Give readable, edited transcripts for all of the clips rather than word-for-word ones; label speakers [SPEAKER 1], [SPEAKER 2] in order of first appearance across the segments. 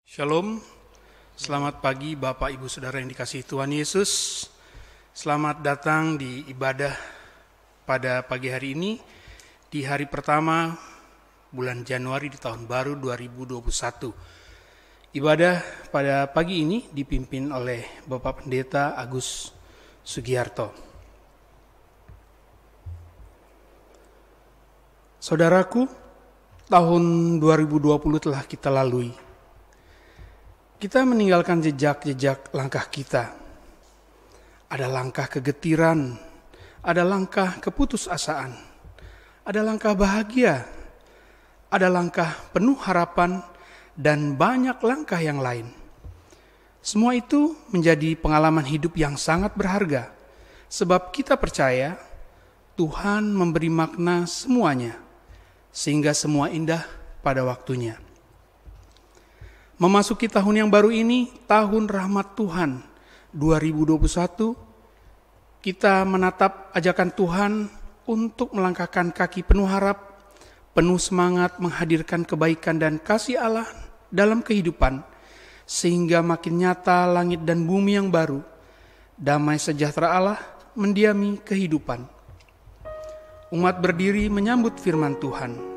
[SPEAKER 1] Shalom, selamat pagi Bapak Ibu Saudara yang dikasihi Tuhan Yesus. Selamat datang di ibadah pada pagi hari ini, di hari pertama bulan Januari di tahun baru 2021. Ibadah pada pagi ini dipimpin oleh Bapak Pendeta Agus Sugiarto. Saudaraku, tahun 2020 telah kita lalui. Kita meninggalkan jejak-jejak langkah kita. Ada langkah kegetiran, ada langkah keputusasaan, ada langkah bahagia, ada langkah penuh harapan, dan banyak langkah yang lain. Semua itu menjadi pengalaman hidup yang sangat berharga, sebab kita percaya Tuhan memberi makna semuanya, sehingga semua indah pada waktunya. Memasuki tahun yang baru ini, tahun rahmat Tuhan 2021, kita menatap ajakan Tuhan untuk melangkahkan kaki penuh harap, penuh semangat menghadirkan kebaikan dan kasih Allah dalam kehidupan, sehingga makin nyata langit dan bumi yang baru, damai sejahtera Allah mendiami kehidupan. Umat berdiri menyambut firman Tuhan.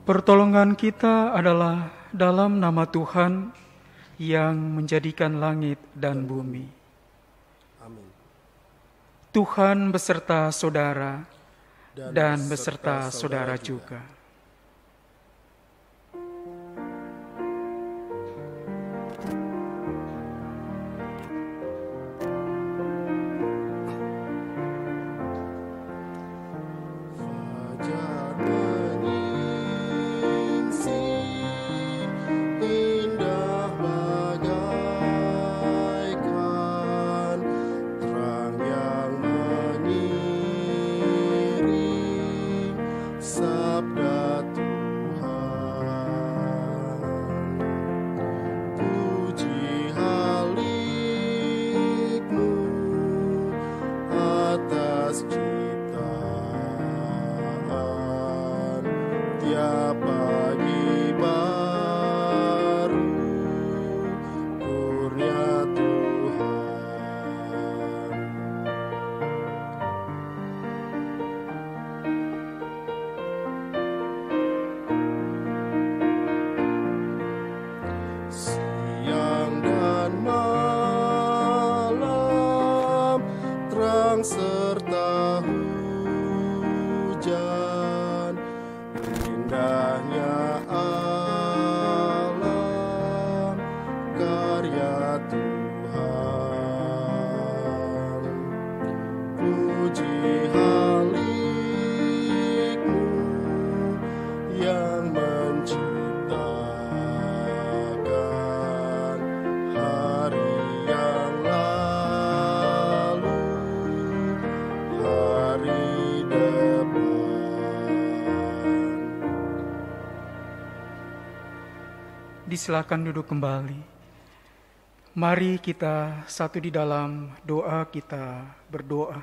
[SPEAKER 2] Pertolongan kita adalah dalam nama Tuhan yang menjadikan langit dan bumi.
[SPEAKER 3] Amin.
[SPEAKER 2] Tuhan beserta saudara dan beserta saudara juga.
[SPEAKER 3] Sabda
[SPEAKER 2] silakan duduk kembali. Mari kita satu di dalam doa kita berdoa.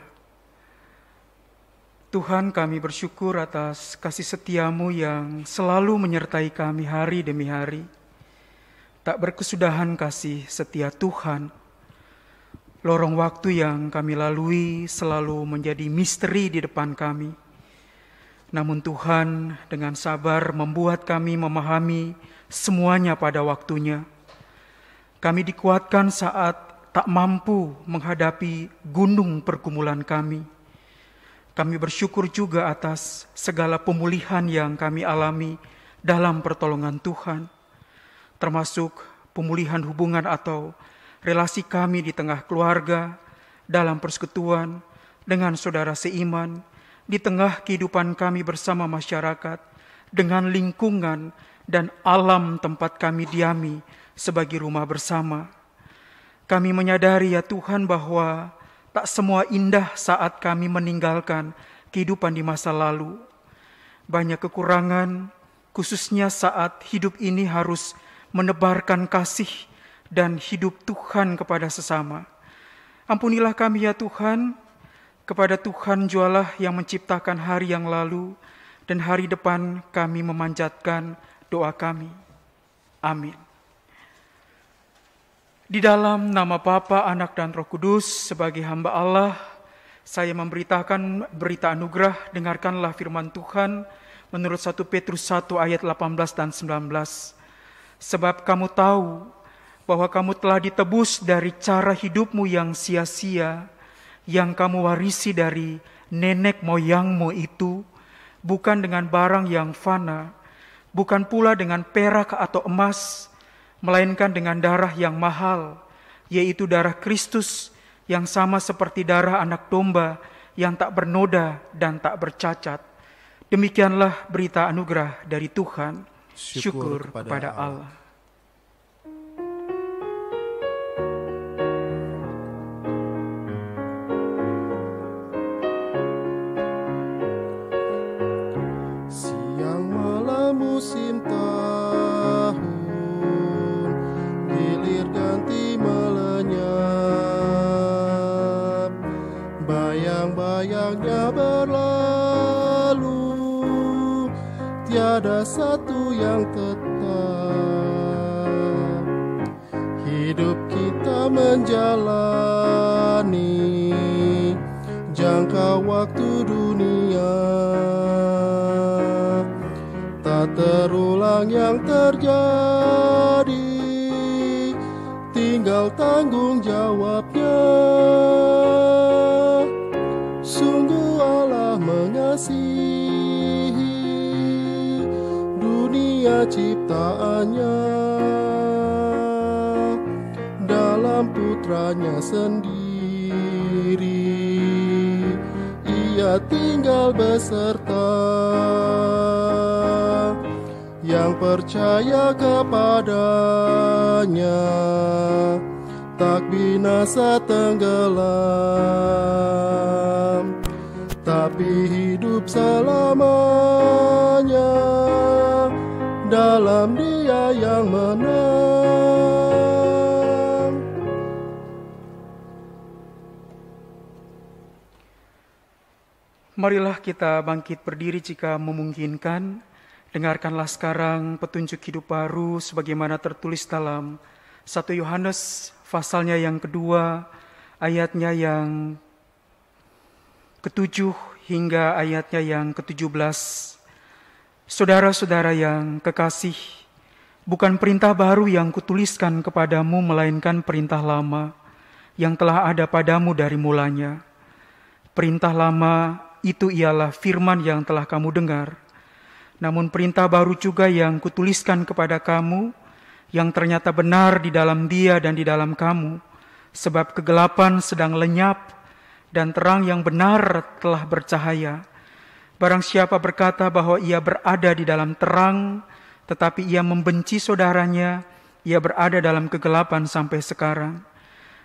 [SPEAKER 2] Tuhan, kami bersyukur atas kasih setiamu yang selalu menyertai kami hari demi hari. Tak berkesudahan kasih setia Tuhan. Lorong waktu yang kami lalui selalu menjadi misteri di depan kami. Namun Tuhan dengan sabar membuat kami memahami semuanya pada waktunya. Kami dikuatkan saat tak mampu menghadapi gunung pergumulan kami. Kami bersyukur juga atas segala pemulihan yang kami alami dalam pertolongan Tuhan, termasuk pemulihan hubungan atau relasi kami di tengah keluarga, dalam persekutuan, dengan saudara seiman, di tengah kehidupan kami bersama masyarakat, dengan lingkungan dan alam tempat kami diami sebagai rumah bersama. Kami menyadari ya Tuhan bahwa tak semua indah saat kami meninggalkan kehidupan di masa lalu. Banyak kekurangan, khususnya saat hidup ini harus menebarkan kasih dan hidup Tuhan kepada sesama. Ampunilah kami ya Tuhan, kepada Tuhan jualah yang menciptakan hari yang lalu, dan hari depan kami memanjatkan doa kami. Amin. Di dalam nama Bapa, Anak, dan Roh Kudus, sebagai hamba Allah, saya memberitakan berita anugerah. Dengarkanlah firman Tuhan menurut 1 Petrus 1 ayat 18 dan 19. Sebab kamu tahu bahwa kamu telah ditebus dari cara hidupmu yang sia-sia, yang kamu warisi dari nenek moyangmu itu, bukan dengan barang yang fana, bukan pula dengan perak atau emas, melainkan dengan darah yang mahal, yaitu darah Kristus yang sama seperti darah anak domba yang tak bernoda dan tak bercacat. Demikianlah berita anugerah dari Tuhan. Syukur kepada Allah.
[SPEAKER 3] Siang malam musim tahun, gilir ganti melenyap, bayang-bayangnya berlalu, tiada satu yang tetap. Hidup kita menjalani jangka waktu dunia, tak terulang yang terjadi, tinggal tanggung jawabnya. Sungguh Allah mengasihi dunia ciptaannya, dalam putranya sendiri Ia tinggal beserta. Yang percaya kepadanya tak binasa tenggelam, tapi hidup selamanya dalam Dia yang menang.
[SPEAKER 2] Marilah kita bangkit berdiri jika memungkinkan. Dengarkanlah sekarang petunjuk hidup baru sebagaimana tertulis dalam 1 Yohanes pasalnya yang kedua, ayatnya yang ke-7 hingga ayatnya yang ke-17. Saudara-saudara yang kekasih, bukan perintah baru yang kutuliskan kepadamu, melainkan perintah lama yang telah ada padamu dari mulanya. Perintah lama itu ialah firman yang telah kamu dengar. Namun perintah baru juga yang kutuliskan kepada kamu, yang ternyata benar di dalam Dia dan di dalam kamu, sebab kegelapan sedang lenyap dan terang yang benar telah bercahaya. Barang siapa berkata bahwa ia berada di dalam terang, tetapi ia membenci saudaranya, ia berada dalam kegelapan sampai sekarang.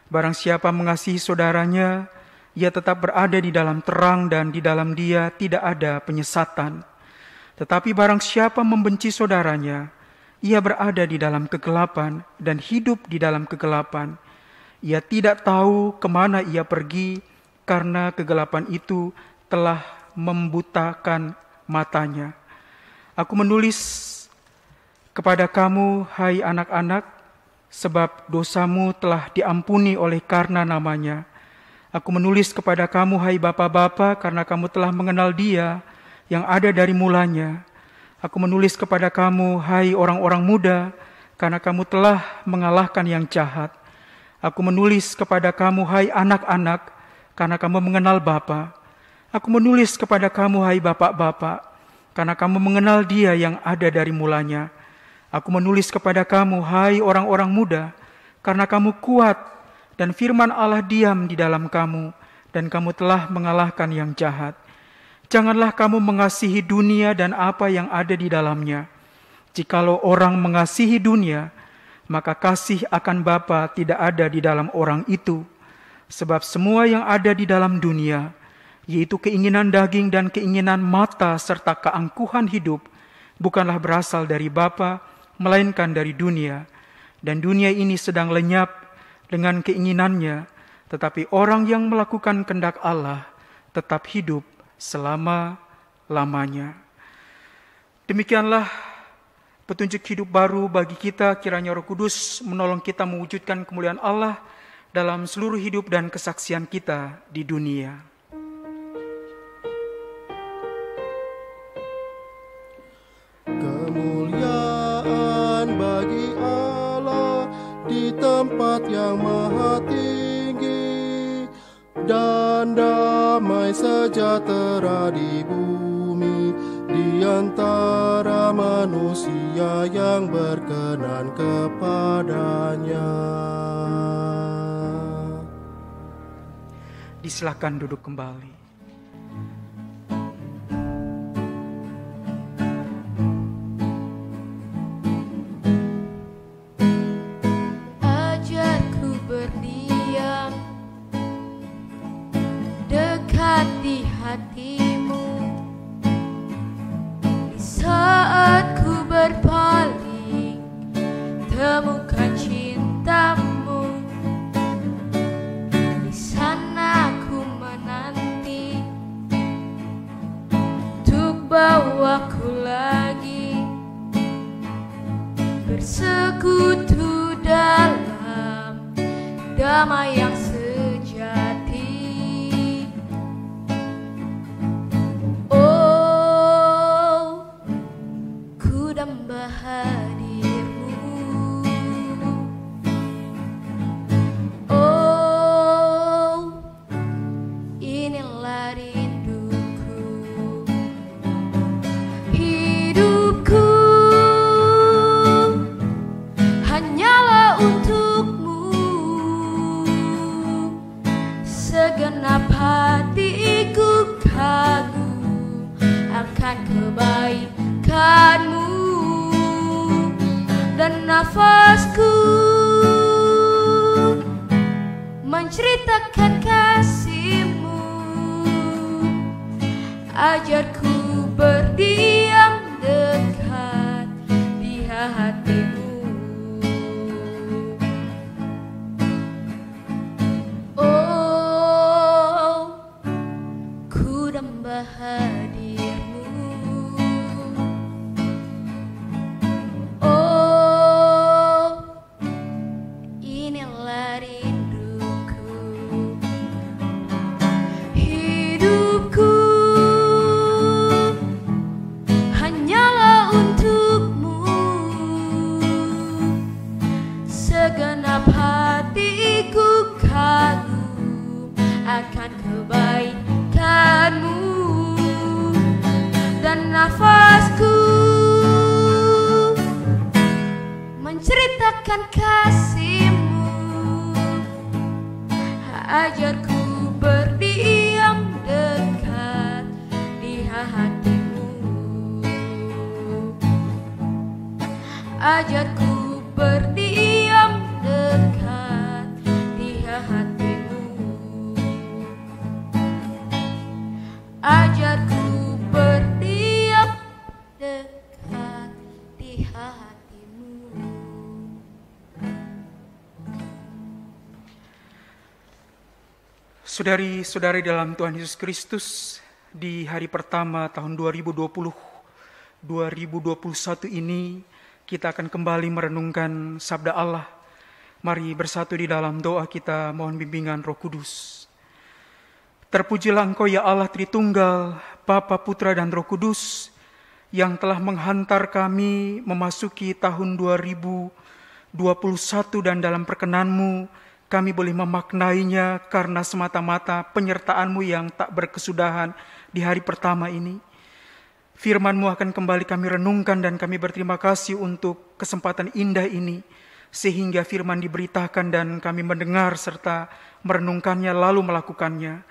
[SPEAKER 2] Barang siapa mengasihi saudaranya, ia tetap berada di dalam terang dan di dalam Dia tidak ada penyesatan. Tetapi barang siapa membenci saudaranya, ia berada di dalam kegelapan dan hidup di dalam kegelapan. Ia tidak tahu kemana ia pergi karena kegelapan itu telah membutakan matanya. Aku menulis kepada kamu, hai anak-anak, sebab dosamu telah diampuni oleh karena namanya. Aku menulis kepada kamu, hai bapa-bapa, karena kamu telah mengenal Dia yang ada dari mulanya. Aku menulis kepada kamu, hai orang-orang muda, karena kamu telah mengalahkan yang jahat. Aku menulis kepada kamu, hai anak-anak, karena kamu mengenal Bapa. Aku menulis kepada kamu, hai bapak-bapak, karena kamu mengenal Dia yang ada dari mulanya. Aku menulis kepada kamu, hai orang-orang muda, karena kamu kuat, dan firman Allah diam di dalam kamu, dan kamu telah mengalahkan yang jahat. Janganlah kamu mengasihi dunia dan apa yang ada di dalamnya. Jikalau orang mengasihi dunia, maka kasih akan Bapa tidak ada di dalam orang itu. Sebab semua yang ada di dalam dunia, yaitu keinginan daging dan keinginan mata serta keangkuhan hidup, bukanlah berasal dari Bapa, melainkan dari dunia. Dan dunia ini sedang lenyap dengan keinginannya, tetapi orang yang melakukan kehendak Allah tetap hidup selama-lamanya. Demikianlah petunjuk hidup baru bagi kita. Kiranya Roh Kudus menolong kita mewujudkan kemuliaan Allah dalam seluruh hidup dan kesaksian kita di dunia.
[SPEAKER 3] Kemuliaan bagi Allah di tempat yang maha tinggi, dan damai sejahtera di bumi di antara manusia yang berkenan kepadanya.
[SPEAKER 2] Disilakan duduk kembali.
[SPEAKER 4] Ajarku berdiam dekat di hatimu, di saat ku berpaling temukan cintamu. Di sana ku menanti untuk bawaku lagi bersekutu dalam damai yang sejati. Oh, ku damba hadirmu. Oh, inilah rinduku. Hidupku hanyalah untukmu. Segenap hatiku kagum akan kebaikanmu, dan nafasku menceritakan kasihmu. Ajarku berdiam dekat di hatimu. Oh, ku damba hadirmu. Oh, inilah rinduku. Hidupku hanyalah untukmu. Segenap hatiku kagum akan kebaikanmu, dan nafasku menceritakan kasihmu. Ajarku berdiam dekat di hatimu. Ajarku berdiam dekat di hatimu. Ajarku berdiam dekat di hatimu.
[SPEAKER 2] Saudari-saudari dalam Tuhan Yesus Kristus, di hari pertama tahun 2021 ini kita akan kembali merenungkan sabda Allah. Mari bersatu di dalam doa kita mohon bimbingan Roh Kudus. Terpujilah Engkau ya Allah Tritunggal, Bapa, Putra dan Roh Kudus, yang telah menghantar kami memasuki tahun 2021 dan dalam perkenan-Mu kami boleh memaknainya karena semata-mata penyertaan-Mu yang tak berkesudahan di hari pertama ini. Firman-Mu akan kembali kami renungkan dan kami berterima kasih untuk kesempatan indah ini, sehingga firman diberitakan dan kami mendengar serta merenungkannya lalu melakukannya.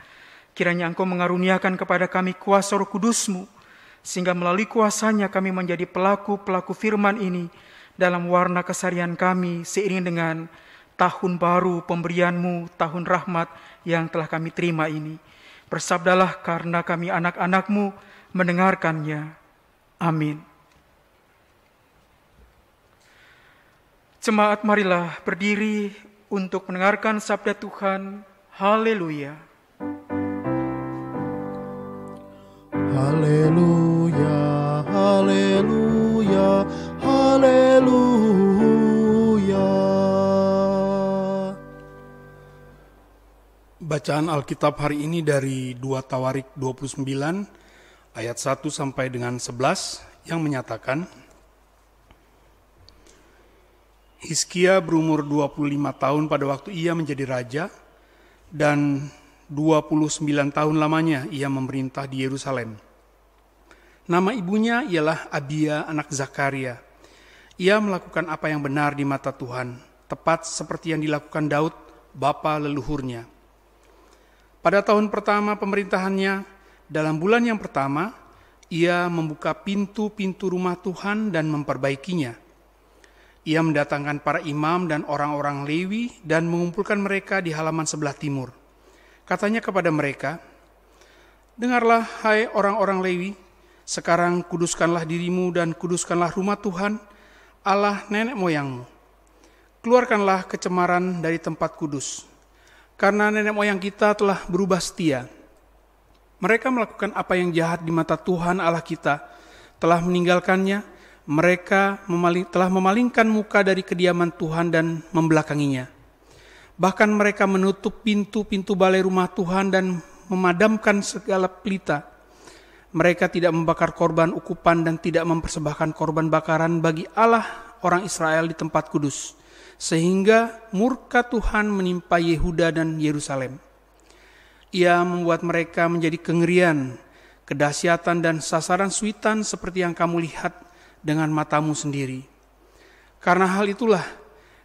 [SPEAKER 2] Kiranya Engkau mengaruniakan kepada kami kuasa Roh Kudus-Mu, sehingga melalui kuasanya kami menjadi pelaku-pelaku firman ini dalam warna keseharian kami seiring dengan tahun baru pemberian-Mu, tahun rahmat yang telah kami terima ini. Bersabdalah karena kami anak-anak-Mu mendengarkannya. Amin. Jemaat, marilah berdiri untuk mendengarkan sabda Tuhan. Haleluya.
[SPEAKER 3] Haleluya, haleluya, haleluya.
[SPEAKER 1] Bacaan Alkitab hari ini dari 2 Tawarik 29 ayat 1 sampai dengan 11 yang menyatakan, Hizkia berumur 25 tahun pada waktu ia menjadi raja, dan 29 tahun lamanya ia memerintah di Yerusalem. Nama ibunya ialah Abia anak Zakaria. Ia melakukan apa yang benar di mata Tuhan, tepat seperti yang dilakukan Daud, bapa leluhurnya. Pada tahun pertama pemerintahannya, dalam bulan yang pertama, ia membuka pintu-pintu rumah Tuhan dan memperbaikinya. Ia mendatangkan para imam dan orang-orang Lewi dan mengumpulkan mereka di halaman sebelah timur. Katanya kepada mereka, dengarlah hai orang-orang Lewi, sekarang kuduskanlah dirimu dan kuduskanlah rumah Tuhan, Allah nenek moyangmu. Keluarkanlah kecemaran dari tempat kudus, karena nenek moyang kita telah berubah setia. Mereka melakukan apa yang jahat di mata Tuhan Allah kita, telah meninggalkannya. Mereka telah memalingkan muka dari kediaman Tuhan dan membelakanginya. Bahkan mereka menutup pintu-pintu balai rumah Tuhan dan memadamkan segala pelita. Mereka tidak membakar korban ukupan dan tidak mempersembahkan korban bakaran bagi Allah orang Israel di tempat kudus, sehingga murka Tuhan menimpa Yehuda dan Yerusalem. Ia membuat mereka menjadi kengerian, kedahsyatan dan sasaran suitan seperti yang kamu lihat dengan matamu sendiri. Karena hal itulah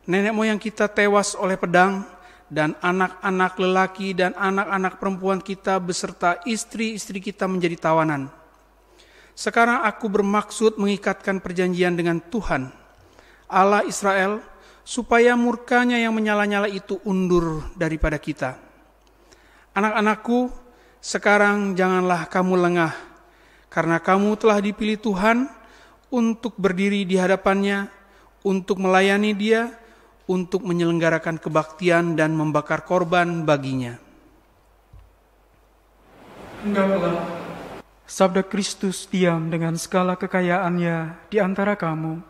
[SPEAKER 1] nenek moyang kita tewas oleh pedang, dan anak-anak lelaki dan anak-anak perempuan kita beserta istri-istri kita menjadi tawanan. Sekarang aku bermaksud mengikatkan perjanjian dengan Tuhan, Allah Israel, supaya murkanya yang menyala-nyala itu undur daripada kita. Anak-anakku, sekarang janganlah kamu lengah, karena kamu telah dipilih Tuhan untuk berdiri di hadapannya, untuk melayani Dia, untuk menyelenggarakan kebaktian dan membakar korban baginya.
[SPEAKER 2] Hendaklah sabda Kristus diam dengan segala kekayaannya di antara kamu,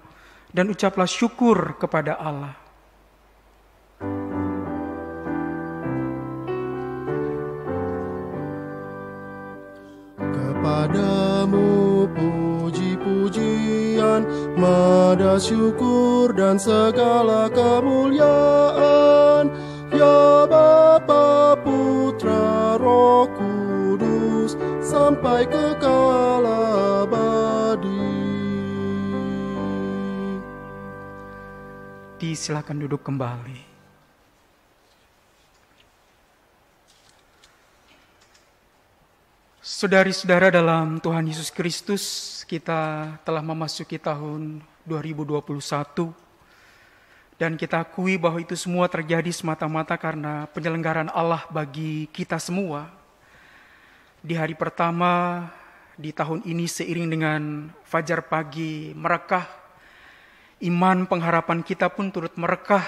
[SPEAKER 2] dan ucaplah syukur kepada Allah.
[SPEAKER 3] Kepadamu puji-pujian, mada syukur dan segala kemuliaan, ya Bapa, Putra, Roh Kudus, sampai kekal abadi.
[SPEAKER 2] Silakan duduk kembali. Saudari-saudara dalam Tuhan Yesus Kristus, kita telah memasuki tahun 2021 dan kita akui bahwa itu semua terjadi semata-mata karena penyelenggaraan Allah bagi kita semua. Di hari pertama di tahun ini seiring dengan fajar pagi merekah, iman pengharapan kita pun turut merekah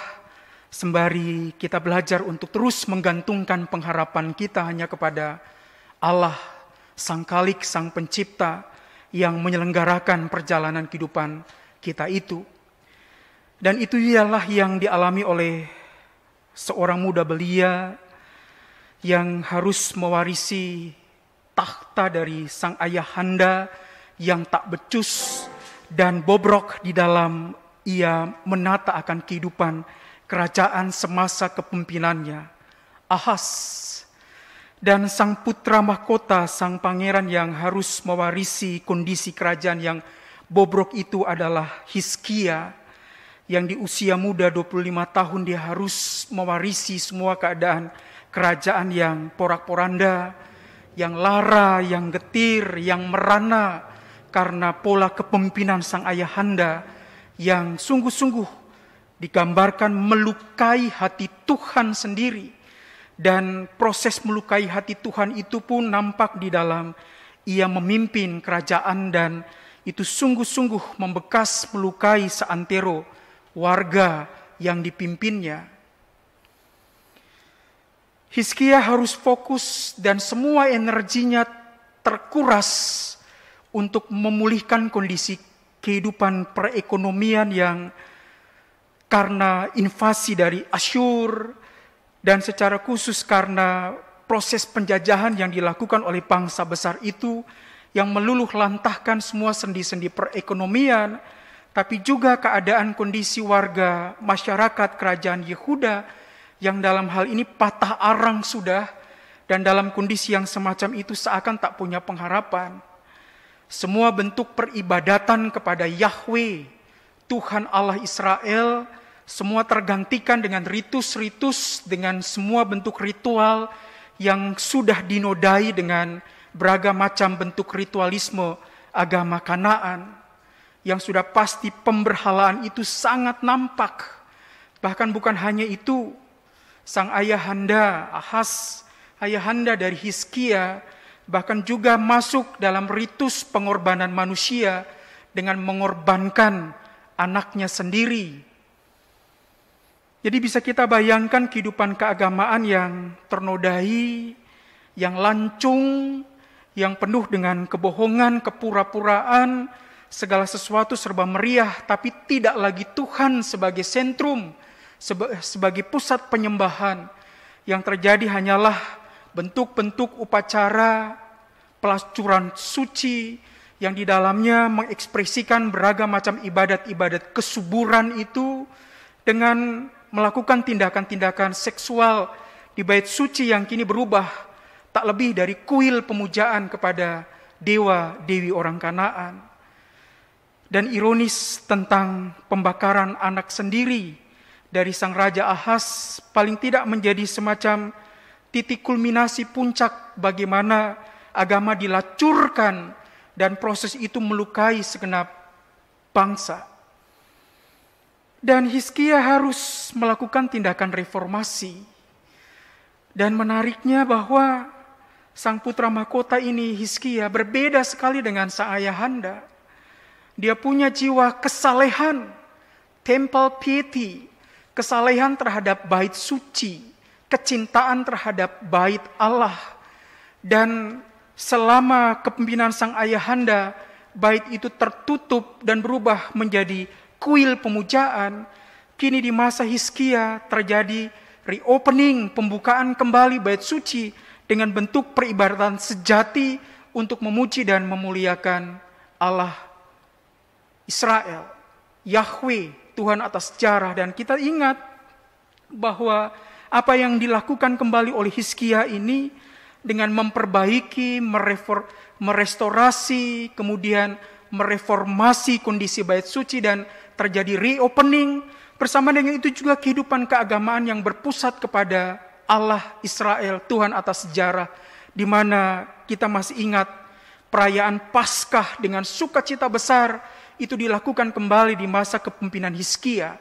[SPEAKER 2] Sembari kita belajar untuk terus menggantungkan pengharapan kita hanya kepada Allah, Sang Khalik, Sang Pencipta yang menyelenggarakan perjalanan kehidupan kita itu. Dan itu ialah yang dialami oleh seorang muda belia yang harus mewarisi takhta dari sang ayahanda yang tak becus dan bobrok di dalam ia menata akan kehidupan kerajaan semasa kepemimpinannya, Ahaz. Dan sang putra mahkota, sang pangeran yang harus mewarisi kondisi kerajaan yang bobrok itu adalah Hizkia, yang di usia muda 25 tahun dia harus mewarisi semua keadaan kerajaan yang porak-poranda, yang lara, yang getir, yang merana karena pola kepemimpinan sang ayahanda yang sungguh-sungguh digambarkan melukai hati Tuhan sendiri. Dan proses melukai hati Tuhan itu pun nampak di dalam ia memimpin kerajaan, dan itu sungguh-sungguh membekas melukai seantero warga yang dipimpinnya. Hizkia harus fokus dan semua energinya terkuras untuk memulihkan kondisi kehidupan perekonomian yang karena invasi dari Asyur, dan secara khusus karena proses penjajahan yang dilakukan oleh bangsa besar itu yang meluluh lantahkan semua sendi-sendi perekonomian, tapi juga keadaan kondisi warga masyarakat kerajaan Yehuda yang dalam hal ini patah arang sudah, dan dalam kondisi yang semacam itu seakan tak punya pengharapan. Semua bentuk peribadatan kepada Yahweh, Tuhan Allah Israel, semua tergantikan dengan ritus-ritus, dengan semua bentuk ritual yang sudah dinodai dengan beragam macam bentuk ritualisme agama Kanaan, yang sudah pasti pemberhalaan itu sangat nampak. Bahkan bukan hanya itu, sang ayahanda Ahaz, ayahanda dari Hizkia, bahkan juga masuk dalam ritus pengorbanan manusia dengan mengorbankan anaknya sendiri. Jadi bisa kita bayangkan kehidupan keagamaan yang ternodai, yang lancung, yang penuh dengan kebohongan, kepura-puraan, segala sesuatu serba meriah, tapi tidak lagi Tuhan sebagai sentrum, sebagai pusat penyembahan. Yang terjadi hanyalah bentuk-bentuk upacara, pelacuran suci, yang di dalamnya mengekspresikan beragam macam ibadat-ibadat kesuburan itu, dengan melakukan tindakan-tindakan seksual di bait suci yang kini berubah tak lebih dari kuil pemujaan kepada dewa-dewi orang Kanaan. Dan ironis tentang pembakaran anak sendiri dari sang Raja Ahaz paling tidak menjadi semacam titik kulminasi puncak bagaimana agama dilacurkan dan proses itu melukai segenap bangsa. Dan Hizkia harus melakukan tindakan reformasi. Dan menariknya bahwa sang putra mahkota ini, Hizkia, berbeda sekali dengan sang ayahanda. Dia punya jiwa kesalehan, temple piety, kesalehan terhadap bait suci, kecintaan terhadap bait Allah. Dan selama kepemimpinan sang ayahanda, bait itu tertutup dan berubah menjadi kuil pemujaan. Kini di masa Hizkia terjadi reopening, pembukaan kembali bait suci dengan bentuk peribadatan sejati untuk memuji dan memuliakan Allah Israel, Yahweh, Tuhan atas sejarah. Dan kita ingat bahwa apa yang dilakukan kembali oleh Hizkia ini dengan memperbaiki, merestorasi, kemudian mereformasi kondisi bait suci dan terjadi reopening. Bersama dengan itu juga kehidupan keagamaan yang berpusat kepada Allah Israel, Tuhan atas sejarah, di mana kita masih ingat perayaan Paskah dengan sukacita besar itu dilakukan kembali di masa kepemimpinan Hizkia.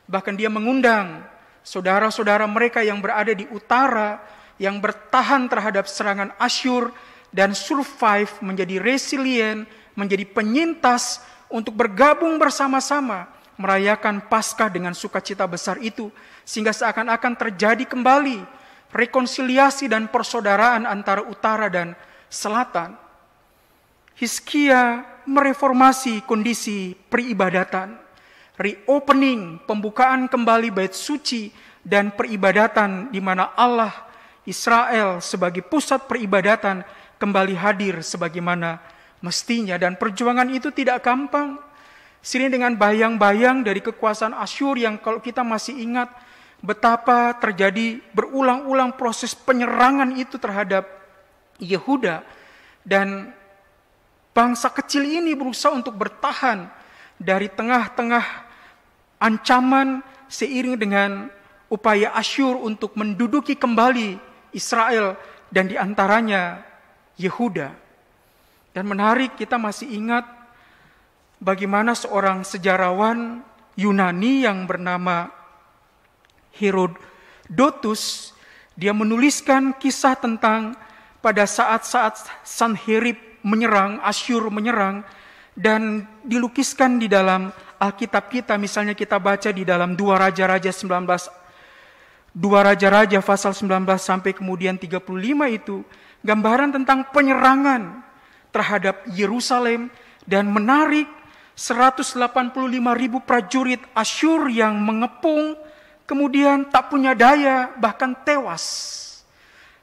[SPEAKER 2] Bahkan dia mengundang saudara-saudara mereka yang berada di utara, yang bertahan terhadap serangan Asyur dan survive, menjadi resilient, menjadi penyintas untuk bergabung bersama-sama merayakan Paskah dengan sukacita besar itu, sehingga seakan-akan terjadi kembali rekonsiliasi dan persaudaraan antara utara dan selatan. Hizkia mereformasi kondisi peribadatan, reopening, pembukaan kembali bait suci dan peribadatan di mana Allah Israel sebagai pusat peribadatan kembali hadir sebagaimana mestinya. Dan perjuangan itu tidak gampang. Sering dengan bayang-bayang dari kekuasaan Asyur yang kalau kita masih ingat betapa terjadi berulang-ulang proses penyerangan itu terhadap Yehuda. Dan bangsa kecil ini berusaha untuk bertahan dari tengah-tengah ancaman seiring dengan upaya Asyur untuk menduduki kembali Israel dan diantaranya Yehuda. Dan menarik, kita masih ingat bagaimana seorang sejarawan Yunani yang bernama Herodotus, dia menuliskan kisah tentang pada saat-saat Sanherib menyerang, Asyur menyerang, dan dilukiskan di dalam Alkitab kita. Misalnya kita baca di dalam 2 Raja-Raja pasal 19 sampai kemudian 35 itu gambaran tentang penyerangan terhadap Yerusalem. Dan menarik, 185.000 prajurit Asyur yang mengepung kemudian tak punya daya, bahkan tewas.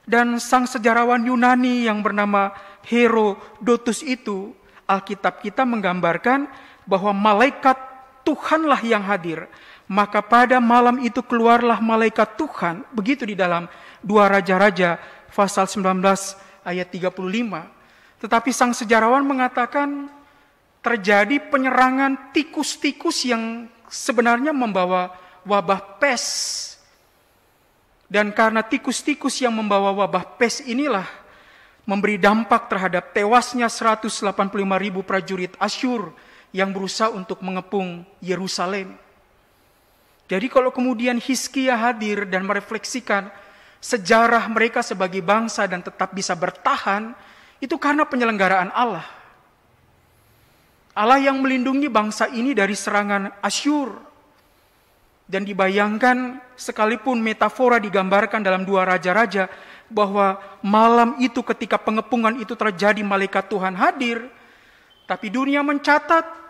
[SPEAKER 2] Dan sang sejarawan Yunani yang bernama Herodotus itu, Alkitab kita menggambarkan bahwa malaikat Tuhanlah yang hadir. Maka pada malam itu keluarlah malaikat Tuhan. Begitu di dalam 2 Raja-Raja pasal 19 ayat 35. Tetapi sang sejarawan mengatakan terjadi penyerangan tikus-tikus yang sebenarnya membawa wabah pes. Dan karena tikus-tikus yang membawa wabah pes inilah memberi dampak terhadap tewasnya 185.000 prajurit Asyur yang berusaha untuk mengepung Yerusalem. Jadi kalau kemudian Hizkia hadir dan merefleksikan sejarah mereka sebagai bangsa dan tetap bisa bertahan, itu karena penyelenggaraan Allah. Allah yang melindungi bangsa ini dari serangan Asyur. Dan dibayangkan sekalipun metafora digambarkan dalam 2 Raja-Raja bahwa malam itu ketika pengepungan itu terjadi malaikat Tuhan hadir. Tapi dunia mencatat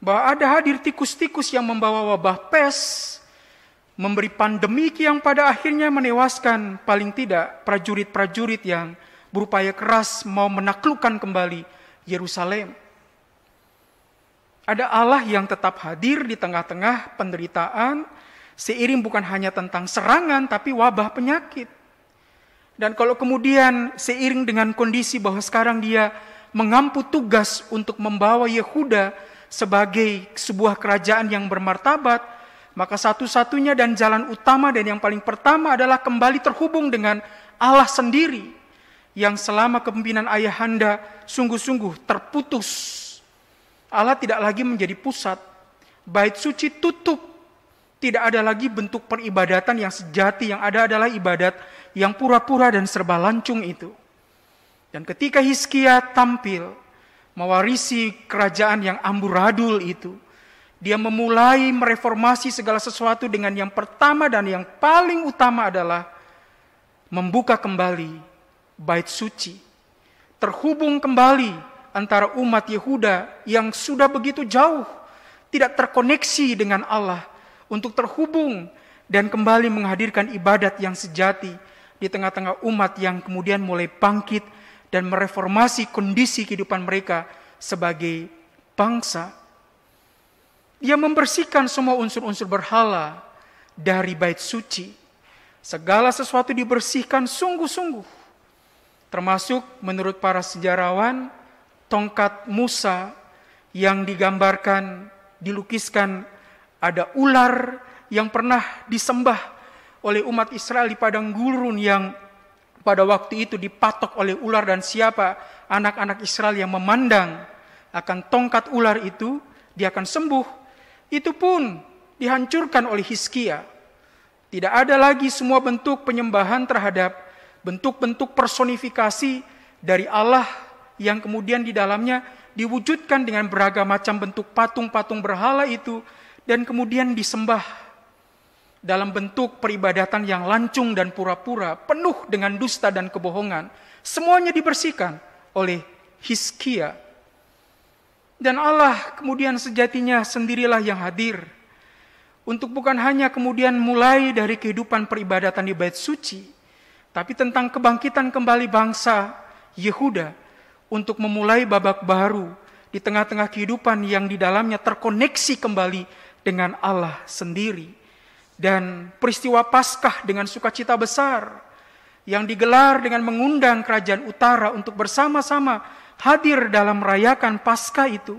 [SPEAKER 2] bahwa ada hadir tikus-tikus yang membawa wabah pes, memberi pandemi yang pada akhirnya menewaskan paling tidak prajurit-prajurit yang berupaya keras mau menaklukkan kembali Yerusalem. Ada Allah yang tetap hadir di tengah-tengah penderitaan, seiring bukan hanya tentang serangan, tapi wabah penyakit. Dan kalau kemudian seiring dengan kondisi bahwa sekarang dia mengampu tugas untuk membawa Yehuda sebagai sebuah kerajaan yang bermartabat, maka satu-satunya dan jalan utama dan yang paling pertama adalah kembali terhubung dengan Allah sendiri, yang selama kepemimpinan ayahanda sungguh-sungguh terputus. Allah tidak lagi menjadi pusat, bait suci tutup, tidak ada lagi bentuk peribadatan yang sejati, yang ada adalah ibadat yang pura-pura dan serba lancung itu. Dan ketika Hizkia tampil, mewarisi kerajaan yang amburadul itu, dia memulai mereformasi segala sesuatu dengan yang pertama dan yang paling utama adalah membuka kembali bait suci, terhubung kembali antara umat Yehuda yang sudah begitu jauh, tidak terkoneksi dengan Allah, untuk terhubung dan kembali menghadirkan ibadat yang sejati di tengah-tengah umat yang kemudian mulai bangkit dan mereformasi kondisi kehidupan mereka sebagai bangsa. Dia membersihkan semua unsur-unsur berhala dari bait suci. Segala sesuatu dibersihkan sungguh-sungguh. Termasuk menurut para sejarawan, tongkat Musa yang digambarkan, dilukiskan ada ular yang pernah disembah oleh umat Israel di padang gurun yang pada waktu itu dipatok oleh ular, dan siapa anak-anak Israel yang memandang akan tongkat ular itu, dia akan sembuh. Itu pun dihancurkan oleh Hizkia. Tidak ada lagi semua bentuk penyembahan terhadap bentuk-bentuk personifikasi dari Allah yang kemudian di dalamnya diwujudkan dengan beragam macam bentuk patung-patung berhala itu, dan kemudian disembah dalam bentuk peribadatan yang lancung dan pura-pura, penuh dengan dusta dan kebohongan. Semuanya dibersihkan oleh Hizkia. Dan Allah kemudian sejatinya sendirilah yang hadir, untuk bukan hanya kemudian mulai dari kehidupan peribadatan di bait suci, tapi tentang kebangkitan kembali bangsa Yehuda, untuk memulai babak baru di tengah-tengah kehidupan yang di dalamnya terkoneksi kembali dengan Allah sendiri. Dan peristiwa Paskah dengan sukacita besar yang digelar dengan mengundang kerajaan utara untuk bersama-sama hadir dalam merayakan Paskah itu,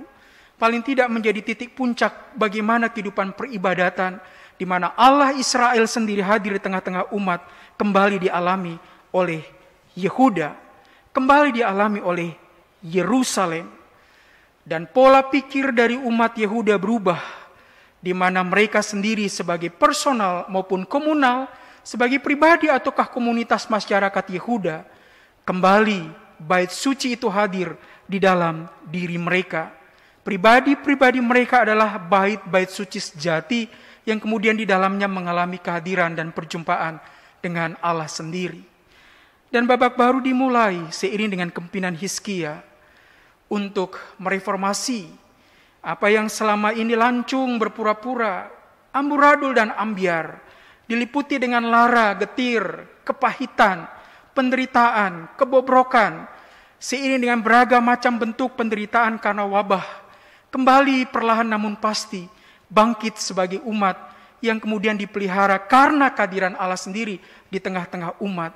[SPEAKER 2] paling tidak menjadi titik puncak bagaimana kehidupan peribadatan di mana Allah Israel sendiri hadir di tengah-tengah umat kembali dialami oleh Yehuda, kembali dialami oleh Yerusalem. Dan pola pikir dari umat Yehuda berubah, di mana mereka sendiri sebagai personal maupun komunal, sebagai pribadi ataukah komunitas masyarakat Yehuda, kembali bait suci itu hadir di dalam diri mereka. Pribadi-pribadi mereka adalah bait-bait suci sejati yang kemudian di dalamnya mengalami kehadiran dan perjumpaan dengan Allah sendiri. Dan babak baru dimulai seiring dengan kepemimpinan Hizkia untuk mereformasi apa yang selama ini lancung berpura-pura, amburadul dan ambiar, diliputi dengan lara, getir, kepahitan, penderitaan, kebobrokan, seiring dengan beragam macam bentuk penderitaan karena wabah, kembali perlahan namun pasti bangkit sebagai umat yang kemudian dipelihara karena kehadiran Allah sendiri di tengah-tengah umat.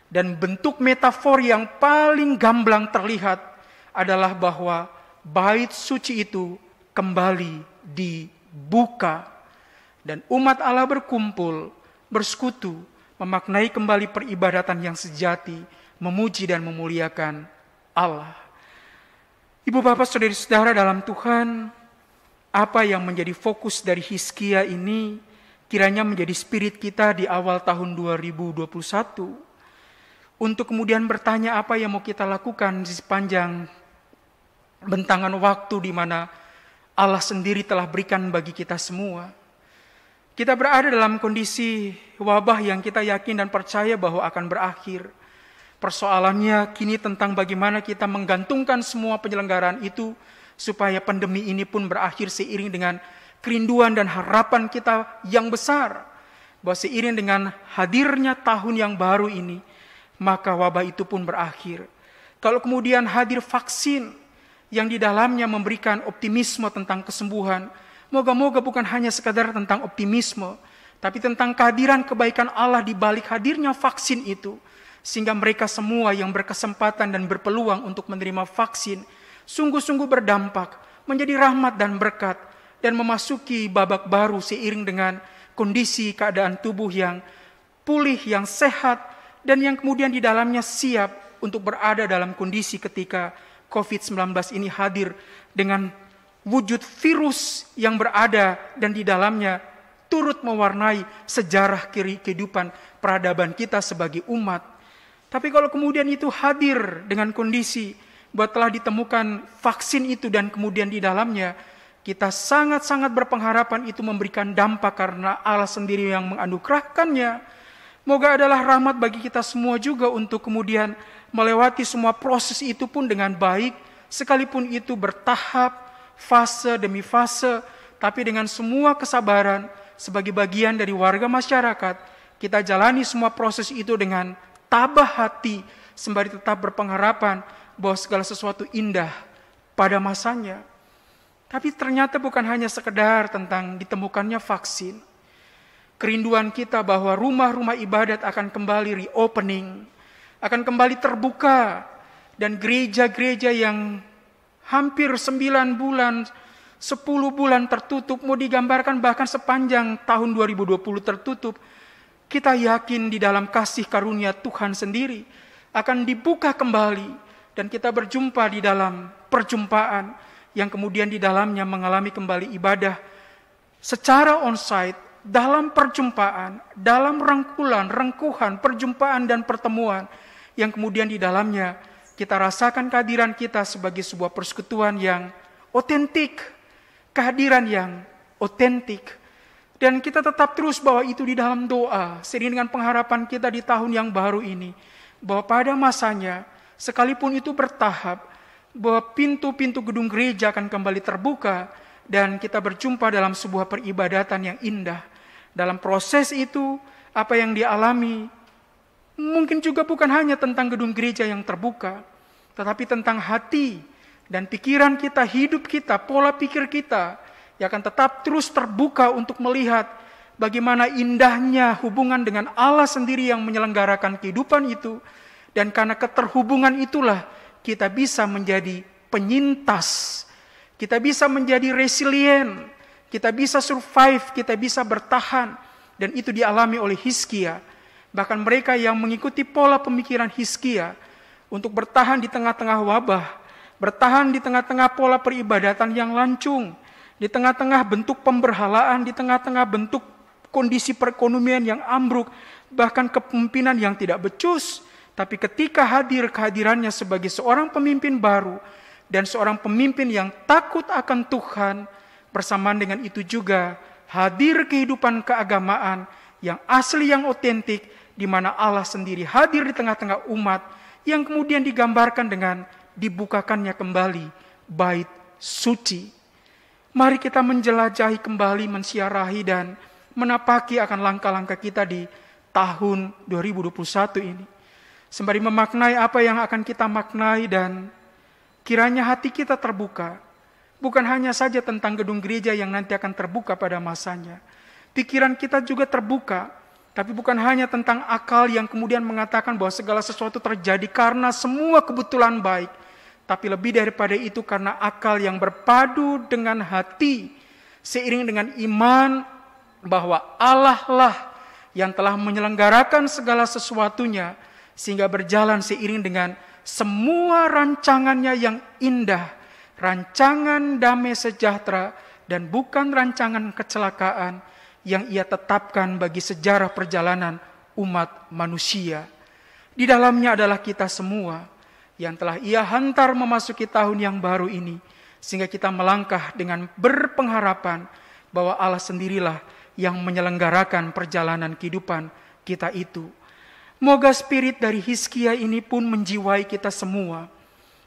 [SPEAKER 2] Dan bentuk metafor yang paling gamblang terlihat adalah bahwa bait suci itu kembali dibuka. Dan umat Allah berkumpul, bersekutu, memaknai kembali peribadatan yang sejati, memuji dan memuliakan Allah. Ibu bapak saudari-saudara dalam Tuhan, apa yang menjadi fokus dari Hizkia ini kiranya menjadi spirit kita di awal tahun 2021. Untuk kemudian bertanya apa yang mau kita lakukan di sepanjang bentangan waktu di mana Allah sendiri telah berikan bagi kita semua. Kita berada dalam kondisi wabah yang kita yakin dan percaya bahwa akan berakhir. Persoalannya kini tentang bagaimana kita menggantungkan semua penyelenggaraan itu supaya pandemi ini pun berakhir seiring dengan kerinduan dan harapan kita yang besar. Bahwa seiring dengan hadirnya tahun yang baru ini, maka wabah itu pun berakhir. Kalau kemudian hadir vaksin yang di dalamnya memberikan optimisme tentang kesembuhan, moga-moga bukan hanya sekadar tentang optimisme, tapi tentang kehadiran kebaikan Allah di balik hadirnya vaksin itu, sehingga mereka semua yang berkesempatan dan berpeluang untuk menerima vaksin sungguh-sungguh berdampak, menjadi rahmat dan berkat, dan memasuki babak baru seiring dengan kondisi keadaan tubuh yang pulih, yang sehat, dan yang kemudian di dalamnya siap untuk berada dalam kondisi ketika COVID-19 ini hadir dengan wujud virus yang berada dan di dalamnya turut mewarnai sejarah kehidupan peradaban kita sebagai umat. Tapi kalau kemudian itu hadir dengan kondisi bahwa telah ditemukan vaksin itu dan kemudian di dalamnya kita sangat-sangat berpengharapan itu memberikan dampak karena Allah sendiri yang menganugerahkannya. Moga adalah rahmat bagi kita semua juga untuk kemudian melewati semua proses itu pun dengan baik, sekalipun itu bertahap, fase demi fase, tapi dengan semua kesabaran sebagai bagian dari warga masyarakat, kita jalani semua proses itu dengan tabah hati, sembari tetap berpengharapan bahwa segala sesuatu indah pada masanya. Tapi ternyata bukan hanya sekedar tentang ditemukannya vaksin. Kerinduan kita bahwa rumah-rumah ibadat akan kembali reopening, akan kembali terbuka, dan gereja-gereja yang hampir 9 bulan, 10 bulan tertutup, mau digambarkan bahkan sepanjang tahun 2020 tertutup, kita yakin di dalam kasih karunia Tuhan sendiri akan dibuka kembali, dan kita berjumpa di dalam perjumpaan yang kemudian di dalamnya mengalami kembali ibadah secara onsite, dalam perjumpaan, dalam rangkulan, rengkuhan, perjumpaan dan pertemuan yang kemudian di dalamnya kita rasakan kehadiran kita sebagai sebuah persekutuan yang otentik, kehadiran yang otentik. Dan kita tetap terus bawa itu di dalam doa, seiring dengan pengharapan kita di tahun yang baru ini, bahwa pada masanya, sekalipun itu bertahap, bahwa pintu-pintu gedung gereja akan kembali terbuka, dan kita berjumpa dalam sebuah peribadatan yang indah. Dalam proses itu, apa yang dialami, mungkin juga bukan hanya tentang gedung gereja yang terbuka, tetapi tentang hati dan pikiran kita, hidup kita, pola pikir kita, yang akan tetap terus terbuka untuk melihat bagaimana indahnya hubungan dengan Allah sendiri yang menyelenggarakan kehidupan itu. Dan karena keterhubungan itulah kita bisa menjadi penyintas, kita bisa menjadi resilient, kita bisa survive, kita bisa bertahan. Dan itu dialami oleh Hizkia. Bahkan mereka yang mengikuti pola pemikiran Hizkia untuk bertahan di tengah-tengah wabah, bertahan di tengah-tengah pola peribadatan yang lancung, di tengah-tengah bentuk pemberhalaan, di tengah-tengah bentuk kondisi perekonomian yang ambruk, bahkan kepemimpinan yang tidak becus. Tapi ketika kehadirannya sebagai seorang pemimpin baru, dan seorang pemimpin yang takut akan Tuhan, bersamaan dengan itu juga hadir kehidupan keagamaan yang asli, yang otentik, di mana Allah sendiri hadir di tengah-tengah umat, yang kemudian digambarkan dengan dibukakannya kembali bait suci. Mari kita menjelajahi kembali, mensiarahi dan menapaki akan langkah-langkah kita di tahun 2021 ini. Sembari memaknai apa yang akan kita maknai, dan kiranya hati kita terbuka. Bukan hanya saja tentang gedung gereja yang nanti akan terbuka pada masanya. Pikiran kita juga terbuka, tapi bukan hanya tentang akal yang kemudian mengatakan bahwa segala sesuatu terjadi karena semua kebetulan baik. Tapi lebih daripada itu karena akal yang berpadu dengan hati, seiring dengan iman bahwa Allah lah yang telah menyelenggarakan segala sesuatunya, sehingga berjalan seiring dengan semua rancangannya yang indah, rancangan damai sejahtera, dan bukan rancangan kecelakaan yang ia tetapkan bagi sejarah perjalanan umat manusia. Di dalamnya adalah kita semua, yang telah ia hantar memasuki tahun yang baru ini, sehingga kita melangkah dengan berpengharapan bahwa Allah sendirilah yang menyelenggarakan perjalanan kehidupan kita itu. Moga spirit dari Hizkia ini pun menjiwai kita semua,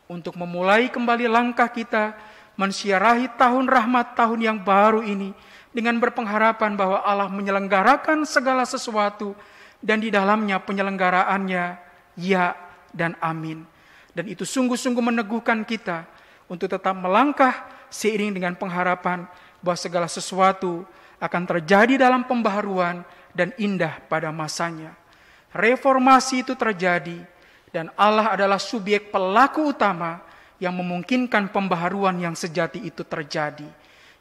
[SPEAKER 2] untuk memulai kembali langkah kita, mensiarahi tahun rahmat, tahun yang baru ini, dengan berpengharapan bahwa Allah menyelenggarakan segala sesuatu, dan di dalamnya penyelenggaraannya ya dan amin. Dan itu sungguh-sungguh meneguhkan kita untuk tetap melangkah seiring dengan pengharapan bahwa segala sesuatu akan terjadi dalam pembaharuan dan indah pada masanya. Reformasi itu terjadi, dan Allah adalah subjek pelaku utama yang memungkinkan pembaharuan yang sejati itu terjadi.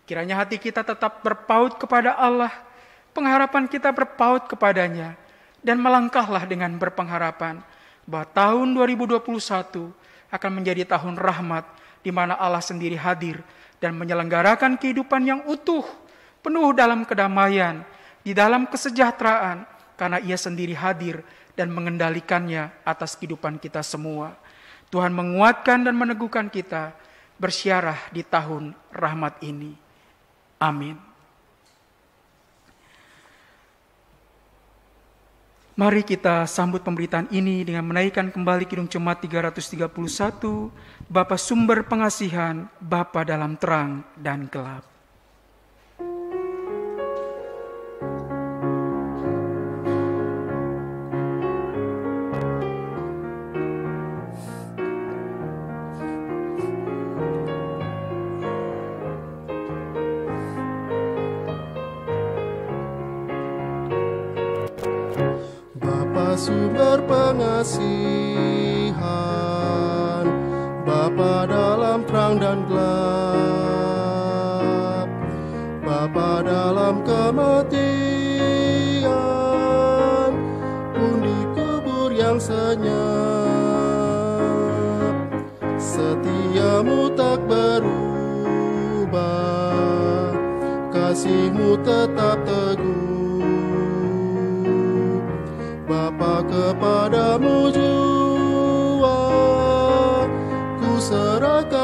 [SPEAKER 2] Kiranya hati kita tetap berpaut kepada Allah, pengharapan kita berpaut kepadanya, dan melangkahlah dengan berpengharapan bahwa tahun 2021 akan menjadi tahun rahmat, di mana Allah sendiri hadir dan menyelenggarakan kehidupan yang utuh, penuh dalam kedamaian, di dalam kesejahteraan, karena ia sendiri hadir dan mengendalikannya atas kehidupan kita semua. Tuhan menguatkan dan meneguhkan kita bersiarah di tahun rahmat ini. Amin. Mari kita sambut pemberitaan ini dengan menaikkan kembali Kidung Jemaat 331, Bapa sumber pengasihan, Bapa dalam terang dan gelap.
[SPEAKER 3] Sumber pengasihan, Bapa dalam terang dan gelap, Bapa dalam kematian, pun dikubur yang senyap. Setiamu tak berubah, kasihmu tetap teguh. Bapa kepadamu jua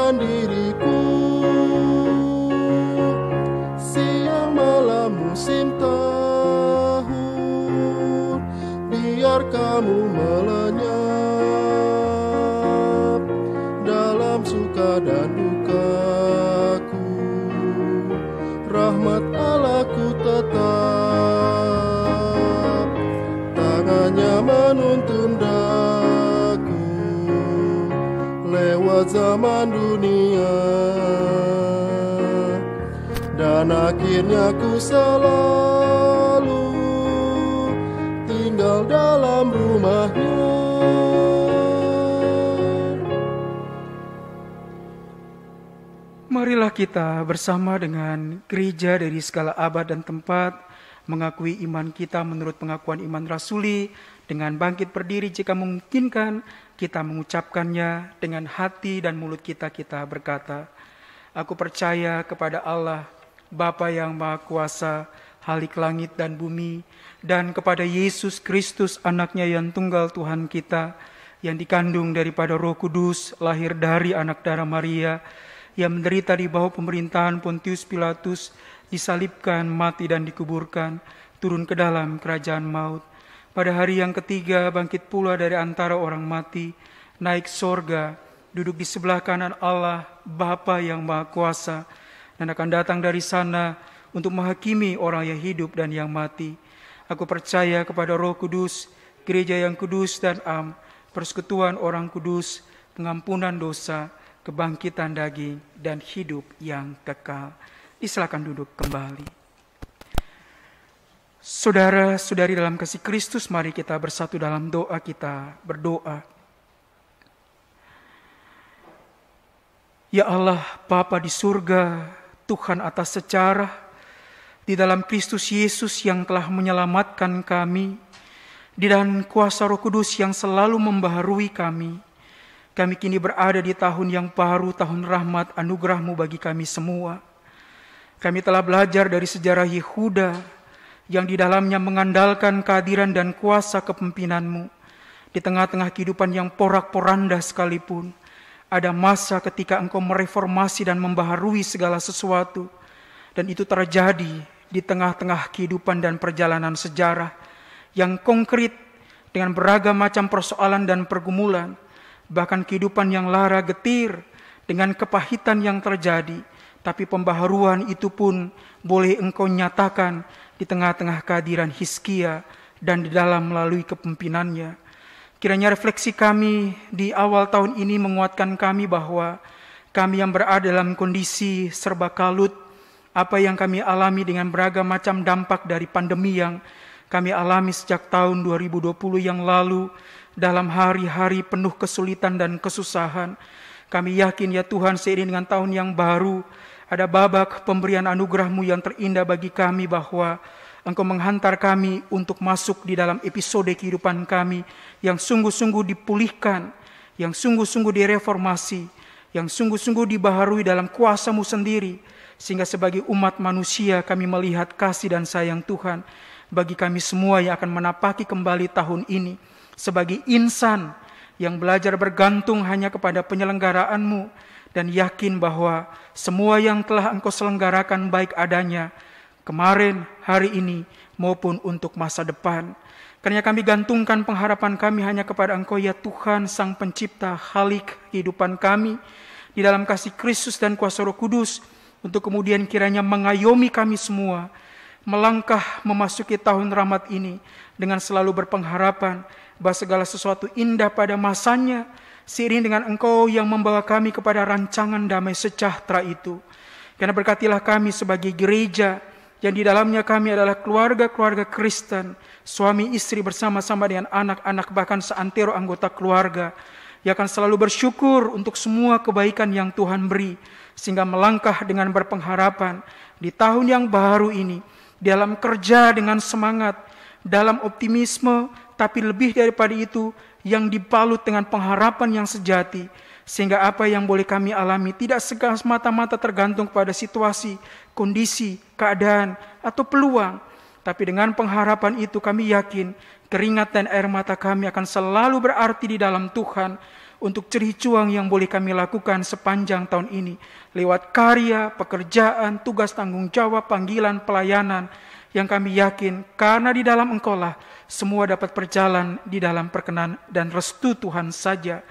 [SPEAKER 3] menyembuhkan diriku. Siang malam musim tahun, biar kamu melenyap dalam suka dan dukaku. Rahmat Allahku tetap, tangannya menuntun daku lewat zaman dunia, dan akhirnya ku selalu tinggal dalam rumahnya.
[SPEAKER 2] Marilah kita bersama dengan gereja dari segala abad dan tempat mengakui iman kita menurut pengakuan iman rasuli, dengan bangkit berdiri jika memungkinkan, kita mengucapkannya dengan hati dan mulut kita berkata, aku percaya kepada Allah, Bapa yang Maha Kuasa, Khalik langit dan bumi, dan kepada Yesus Kristus anaknya yang tunggal Tuhan kita, yang dikandung daripada Roh Kudus, lahir dari anak darah Maria, yang menderita di bawah pemerintahan Pontius Pilatus, disalibkan, mati dan dikuburkan, turun ke dalam kerajaan maut. Pada hari yang ketiga bangkit pula dari antara orang mati, naik sorga, duduk di sebelah kanan Allah, Bapa yang Maha Kuasa, dan akan datang dari sana untuk menghakimi orang yang hidup dan yang mati. Aku percaya kepada Roh Kudus, gereja yang kudus dan am, persekutuan orang kudus, pengampunan dosa, kebangkitan daging, dan hidup yang kekal. Silakan duduk kembali. Saudara-saudari dalam kasih Kristus, mari kita bersatu dalam doa kita berdoa. Ya Allah, Bapa di surga, Tuhan atas sejarah, di dalam Kristus Yesus yang telah menyelamatkan kami, di dalam kuasa Roh Kudus yang selalu membaharui kami, kami kini berada di tahun yang baru, tahun rahmat anugerah-Mu bagi kami semua. Kami telah belajar dari sejarah Yehuda, yang di dalamnya mengandalkan kehadiran dan kuasa kepemimpinan-Mu. Di tengah-tengah kehidupan yang porak-poranda sekalipun, ada masa ketika Engkau mereformasi dan membaharui segala sesuatu. Dan itu terjadi di tengah-tengah kehidupan dan perjalanan sejarah yang konkret dengan beragam macam persoalan dan pergumulan. Bahkan kehidupan yang lara getir dengan kepahitan yang terjadi. Tapi pembaharuan itu pun boleh Engkau nyatakan di tengah-tengah kehadiran Hizkia dan di dalam melalui kepemimpinannya. Kiranya refleksi kami di awal tahun ini menguatkan kami bahwa kami yang berada dalam kondisi serba kalut, apa yang kami alami dengan beragam macam dampak dari pandemi yang kami alami sejak tahun 2020 yang lalu, dalam hari-hari penuh kesulitan dan kesusahan, kami yakin ya Tuhan, seiring dengan tahun yang baru, ada babak pemberian anugerah-Mu yang terindah bagi kami, bahwa Engkau menghantar kami untuk masuk di dalam episode kehidupan kami yang sungguh-sungguh dipulihkan, yang sungguh-sungguh direformasi, yang sungguh-sungguh dibaharui dalam kuasa-Mu sendiri, sehingga sebagai umat manusia kami melihat kasih dan sayang Tuhan bagi kami semua yang akan menapaki kembali tahun ini sebagai insan yang belajar bergantung hanya kepada penyelenggaraan-Mu dan yakin bahwa semua yang telah Engkau selenggarakan baik adanya kemarin, hari ini, maupun untuk masa depan. Karena kami gantungkan pengharapan kami hanya kepada Engkau ya Tuhan, Sang Pencipta, Khalik kehidupan kami, di dalam kasih Kristus dan kuasa Roh Kudus, untuk kemudian kiranya mengayomi kami semua, melangkah memasuki tahun rahmat ini, dengan selalu berpengharapan bahwa segala sesuatu indah pada masanya, seiring dengan Engkau yang membawa kami kepada rancangan damai sejahtera itu. Karena berkatilah kami sebagai gereja, yang di dalamnya kami adalah keluarga-keluarga Kristen, suami istri bersama-sama dengan anak-anak, bahkan seantero anggota keluarga, yang akan selalu bersyukur untuk semua kebaikan yang Tuhan beri, sehingga melangkah dengan berpengharapan di tahun yang baru ini, dalam kerja dengan semangat, dalam optimisme, tapi lebih daripada itu, yang dibalut dengan pengharapan yang sejati, sehingga apa yang boleh kami alami tidak semata-mata tergantung pada situasi, kondisi, keadaan, atau peluang. Tapi dengan pengharapan itu kami yakin keringat dan air mata kami akan selalu berarti di dalam Tuhan, untuk cerih cuang yang boleh kami lakukan sepanjang tahun ini, lewat karya, pekerjaan, tugas tanggung jawab, panggilan, pelayanan, yang kami yakin karena di dalam Engkau-lah semua dapat berjalan di dalam perkenan dan restu Tuhan saja.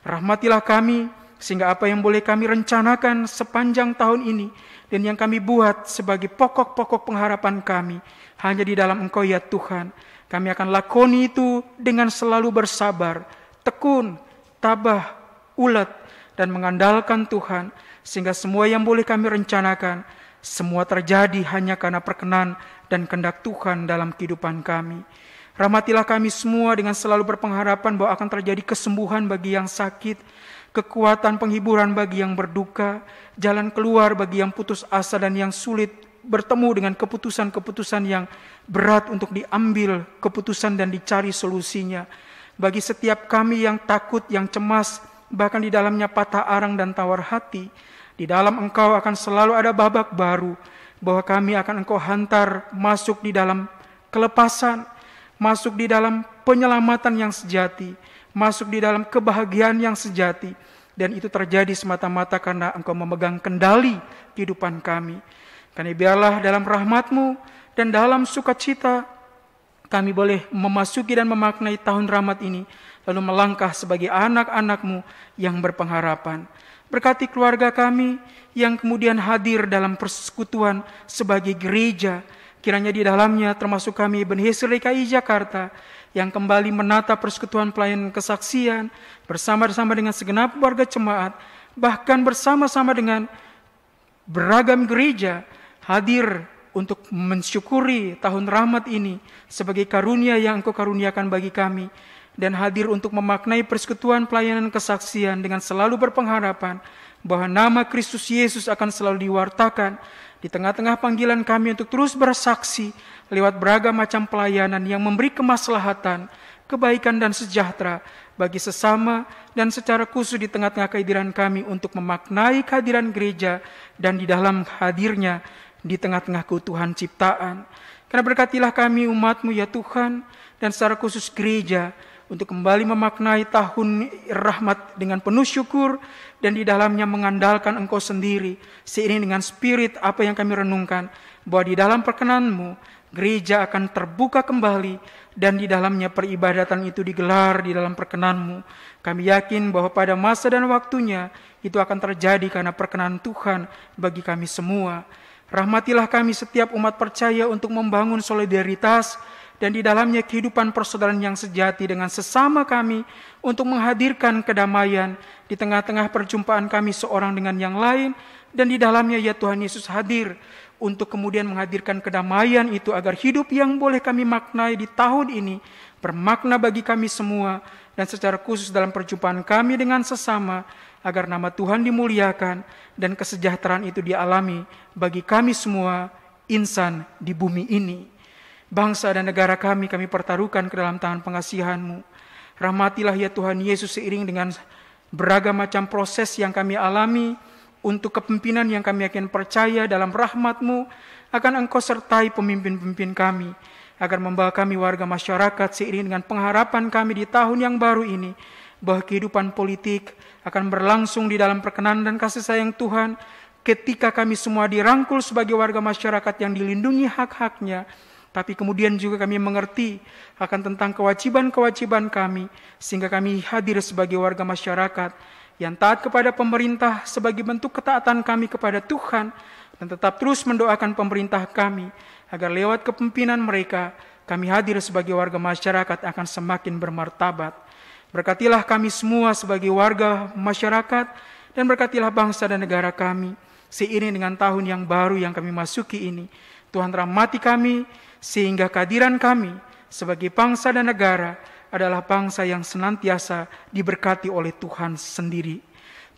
[SPEAKER 2] Rahmatilah kami, sehingga apa yang boleh kami rencanakan sepanjang tahun ini, dan yang kami buat sebagai pokok-pokok pengharapan kami, hanya di dalam Engkau ya Tuhan. Kami akan lakoni itu dengan selalu bersabar, tekun, tabah, ulet, dan mengandalkan Tuhan, sehingga semua yang boleh kami rencanakan, semua terjadi hanya karena perkenan dan kehendak Tuhan dalam kehidupan kami. Rahmatilah kami semua dengan selalu berpengharapan bahwa akan terjadi kesembuhan bagi yang sakit, kekuatan penghiburan bagi yang berduka, jalan keluar bagi yang putus asa dan yang sulit bertemu dengan keputusan-keputusan yang berat untuk diambil keputusan dan dicari solusinya. Bagi setiap kami yang takut, yang cemas, bahkan di dalamnya patah arang dan tawar hati, di dalam Engkau akan selalu ada babak baru, bahwa kami akan Engkau hantar masuk di dalam kelepasan, masuk di dalam penyelamatan yang sejati, masuk di dalam kebahagiaan yang sejati. Dan itu terjadi semata-mata karena Engkau memegang kendali kehidupan kami. Karena biarlah dalam rahmat-Mu dan dalam sukacita kami boleh memasuki dan memaknai tahun rahmat ini, lalu melangkah sebagai anak-anak-Mu yang berpengharapan. Berkati keluarga kami yang kemudian hadir dalam persekutuan sebagai gereja. Kiranya di dalamnya termasuk kami Ebenezer DKI Jakarta yang kembali menata persekutuan pelayanan kesaksian bersama-sama dengan segenap warga jemaat, bahkan bersama-sama dengan beragam gereja hadir untuk mensyukuri tahun rahmat ini sebagai karunia yang Engkau karuniakan bagi kami, dan hadir untuk memaknai persekutuan pelayanan kesaksian dengan selalu berpengharapan bahwa nama Kristus Yesus akan selalu diwartakan di tengah-tengah panggilan kami untuk terus bersaksi lewat beragam macam pelayanan yang memberi kemaslahatan, kebaikan dan sejahtera bagi sesama, dan secara khusus di tengah-tengah kehadiran kami untuk memaknai kehadiran gereja dan di dalam hadirnya di tengah-tengah keutuhan ciptaan. Karena berkatilah kami umat-Mu ya Tuhan, dan secara khusus gereja untuk kembali memaknai tahun rahmat dengan penuh syukur, dan di dalamnya mengandalkan Engkau sendiri, seiring dengan spirit apa yang kami renungkan, bahwa di dalam perkenan-Mu gereja akan terbuka kembali, dan di dalamnya peribadatan itu digelar di dalam perkenan-Mu. Kami yakin bahwa pada masa dan waktunya itu akan terjadi karena perkenan Tuhan bagi kami semua. Rahmatilah kami setiap umat percaya untuk membangun solidaritas dan di dalamnya kehidupan persaudaraan yang sejati dengan sesama kami, untuk menghadirkan kedamaian di tengah-tengah perjumpaan kami seorang dengan yang lain, dan di dalamnya ya Tuhan Yesus hadir untuk kemudian menghadirkan kedamaian itu agar hidup yang boleh kami maknai di tahun ini bermakna bagi kami semua, dan secara khusus dalam perjumpaan kami dengan sesama, agar nama Tuhan dimuliakan dan kesejahteraan itu dialami bagi kami semua insan di bumi ini. Bangsa dan negara kami pertaruhkan ke dalam tangan pengasihan-Mu. Rahmatilah ya Tuhan Yesus, seiring dengan beragam macam proses yang kami alami, untuk kepemimpinan yang kami yakin percaya dalam rahmat-Mu, akan Engkau sertai pemimpin-pemimpin kami, agar membawa kami warga masyarakat seiring dengan pengharapan kami di tahun yang baru ini, bahwa kehidupan politik akan berlangsung di dalam perkenan dan kasih sayang Tuhan, ketika kami semua dirangkul sebagai warga masyarakat yang dilindungi hak-haknya. Tapi kemudian juga kami mengerti akan tentang kewajiban-kewajiban kami, sehingga kami hadir sebagai warga masyarakat yang taat kepada pemerintah sebagai bentuk ketaatan kami kepada Tuhan, dan tetap terus mendoakan pemerintah kami, agar lewat kepemimpinan mereka, kami hadir sebagai warga masyarakat akan semakin bermartabat. Berkatilah kami semua sebagai warga masyarakat, dan berkatilah bangsa dan negara kami, seiring dengan tahun yang baru yang kami masuki ini. Tuhan rahmati kami, sehingga kehadiran kami sebagai bangsa dan negara adalah bangsa yang senantiasa diberkati oleh Tuhan sendiri.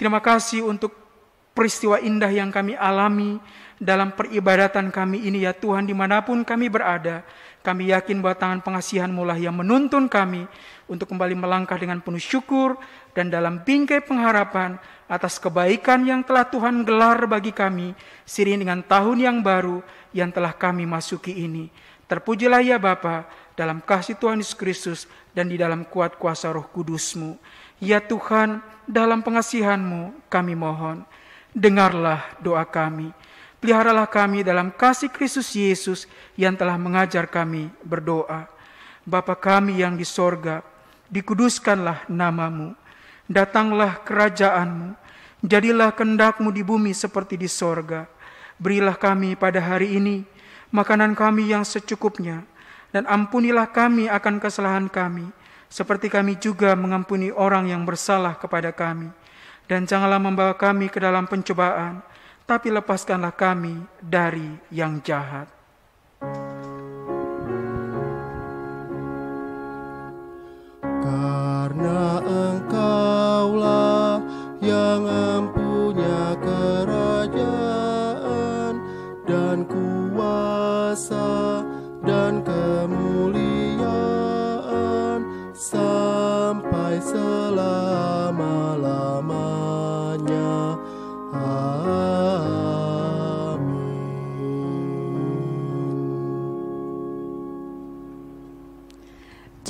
[SPEAKER 2] Terima kasih untuk peristiwa indah yang kami alami dalam peribadatan kami ini ya Tuhan, dimanapun kami berada. Kami yakin bahwa tangan pengasihan-Mu lah yang menuntun kami untuk kembali melangkah dengan penuh syukur dan dalam bingkai pengharapan atas kebaikan yang telah Tuhan gelar bagi kami, seiring dengan tahun yang baru yang telah kami masuki ini. Terpujilah ya Bapa, dalam kasih Tuhan Yesus Kristus dan di dalam kuat kuasa Roh Kudus-Mu. Ya Tuhan, dalam pengasihan-Mu kami mohon, dengarlah doa kami. Peliharalah kami dalam kasih Kristus Yesus yang telah mengajar kami berdoa. Bapa kami yang di sorga, dikuduskanlah nama-Mu. Datanglah kerajaan-Mu. Jadilah kehendak-Mu di bumi seperti di sorga. Berilah kami pada hari ini makanan kami yang secukupnya. Dan ampunilah kami akan kesalahan kami, seperti kami juga mengampuni orang yang bersalah kepada kami. Dan janganlah membawa kami ke dalam pencobaan, tapi lepaskanlah kami dari yang jahat.
[SPEAKER 3] Karena Engkaulah yang empunya kerajaan dan kuasa dan kemuliaan sampai selama-lamanya.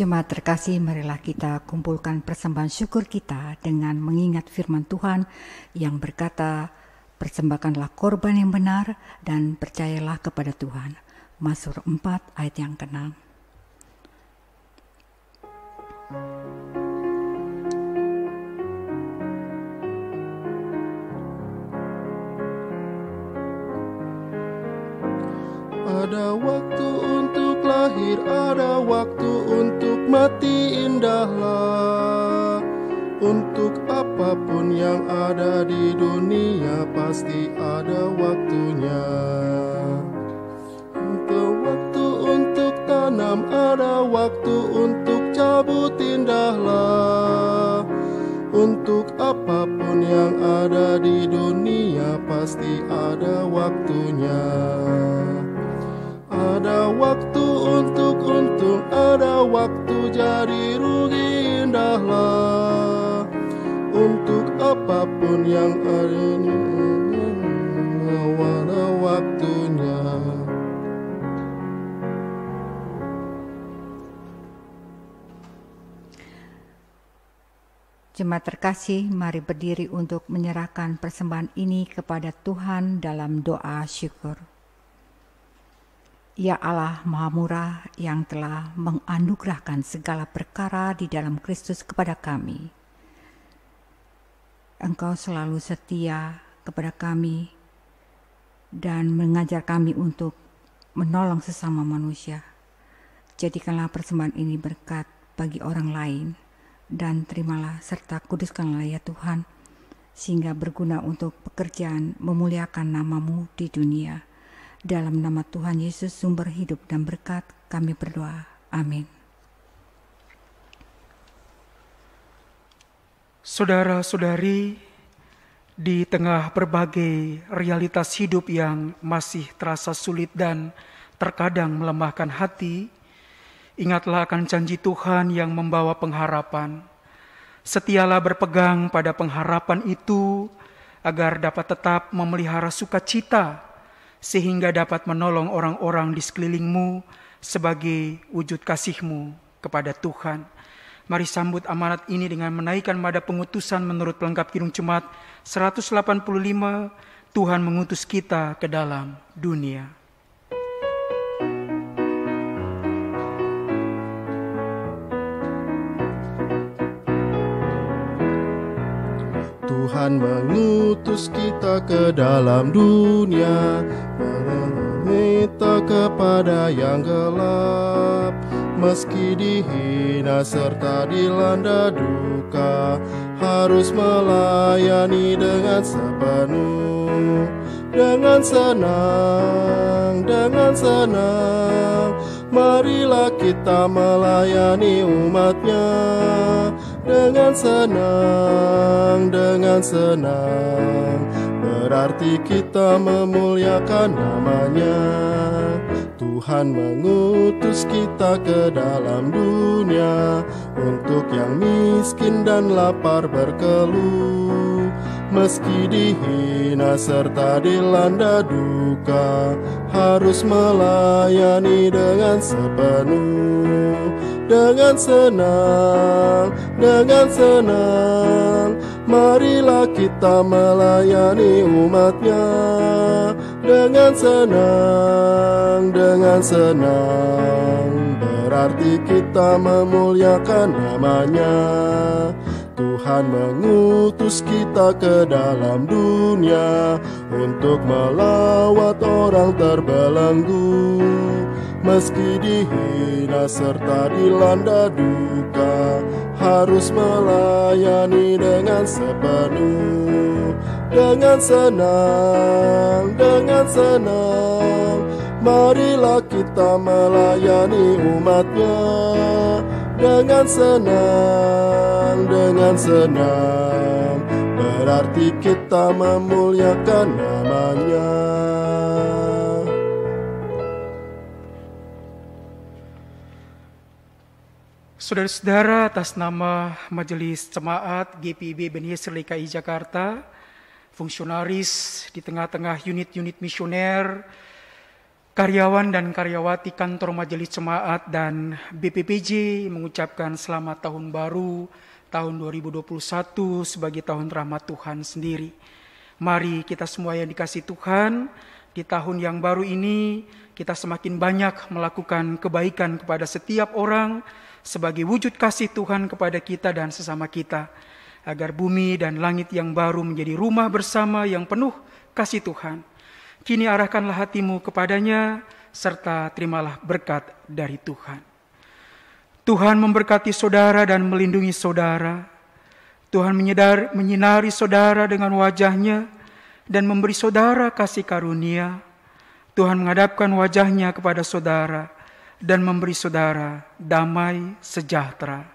[SPEAKER 5] Jemaat terkasih, marilah kita kumpulkan persembahan syukur kita dengan mengingat firman Tuhan yang berkata, persembahkanlah korban yang benar dan percayalah kepada Tuhan. Mazmur 4 ayat yang ke-6.
[SPEAKER 3] Ada waktu untuk lahir, ada waktu untuk mati, indahlah. Untuk apapun yang ada di dunia pasti ada waktunya. Untuk waktu untuk tanam, ada waktu untuk cabut, indahlah. Untuk apapun yang ada di dunia pasti ada waktunya. Ada waktu untuk untung, ada waktu jadi rugi, indahlah. Untuk apapun yang ada waktunya.
[SPEAKER 5] Jemaat terkasih, mari berdiri untuk menyerahkan persembahan ini kepada Tuhan dalam doa syukur. Ya Allah Maha Murah yang telah menganugerahkan segala perkara di dalam Kristus kepada kami. Engkau selalu setia kepada kami dan mengajar kami untuk menolong sesama manusia. Jadikanlah persembahan ini berkat bagi orang lain dan terimalah serta kuduskanlah ya Tuhan, sehingga berguna untuk pekerjaan memuliakan nama-Mu di dunia. Dalam nama Tuhan Yesus sumber hidup dan berkat kami berdoa. Amin.
[SPEAKER 2] Saudara-saudari, di tengah berbagai realitas hidup yang masih terasa sulit dan terkadang melemahkan hati, ingatlah akan janji Tuhan yang membawa pengharapan. Setialah berpegang pada pengharapan itu agar dapat tetap memelihara sukacita, sehingga dapat menolong orang-orang di sekelilingmu sebagai wujud kasih-Mu kepada Tuhan. Mari sambut amanat ini dengan menaikkan nada pengutusan menurut pelengkap Kidung Jemaat 185, Tuhan mengutus kita ke dalam dunia.
[SPEAKER 3] Tuhan mengutus kita ke dalam dunia, meminta kepada yang gelap. Meski dihina serta dilanda duka, harus melayani dengan sepenuh. Dengan senang, marilah kita melayani umat-Nya. Dengan senang, berarti kita memuliakan nama-Nya. Tuhan mengutus kita ke dalam dunia untuk yang miskin dan lapar berkeluh. Meski dihina serta dilanda duka, harus melayani dengan sepenuh. Dengan senang, marilah kita melayani umatnya. Dengan senang, berarti kita memuliakan namanya. Tuhan mengutus kita ke dalam dunia untuk melawat orang terbelenggu. Meski dihina serta dilanda duka, harus melayani dengan sepenuh. Dengan senang, marilah kita melayani umatnya. Dengan senang, berarti kita memuliakan namanya.
[SPEAKER 2] Saudara-saudara, atas nama Majelis Jemaat GPIB Ebenezer DKI Jakarta, fungsionaris di tengah-tengah unit-unit misioner, karyawan dan karyawati kantor Majelis Jemaat dan BPPJ mengucapkan selamat tahun baru tahun 2021 sebagai tahun rahmat Tuhan sendiri. Mari kita semua yang dikasihi Tuhan, di tahun yang baru ini kita semakin banyak melakukan kebaikan kepada setiap orang sebagai wujud kasih Tuhan kepada kita dan sesama kita, agar bumi dan langit yang baru menjadi rumah bersama yang penuh kasih Tuhan. Kini arahkanlah hatimu kepadanya, serta terimalah berkat dari Tuhan. Tuhan memberkati saudara dan melindungi saudara. Tuhan menyinari saudara dengan wajahnya dan memberi saudara kasih karunia. Tuhan menghadapkan wajahnya kepada saudara dan memberi saudara damai sejahtera.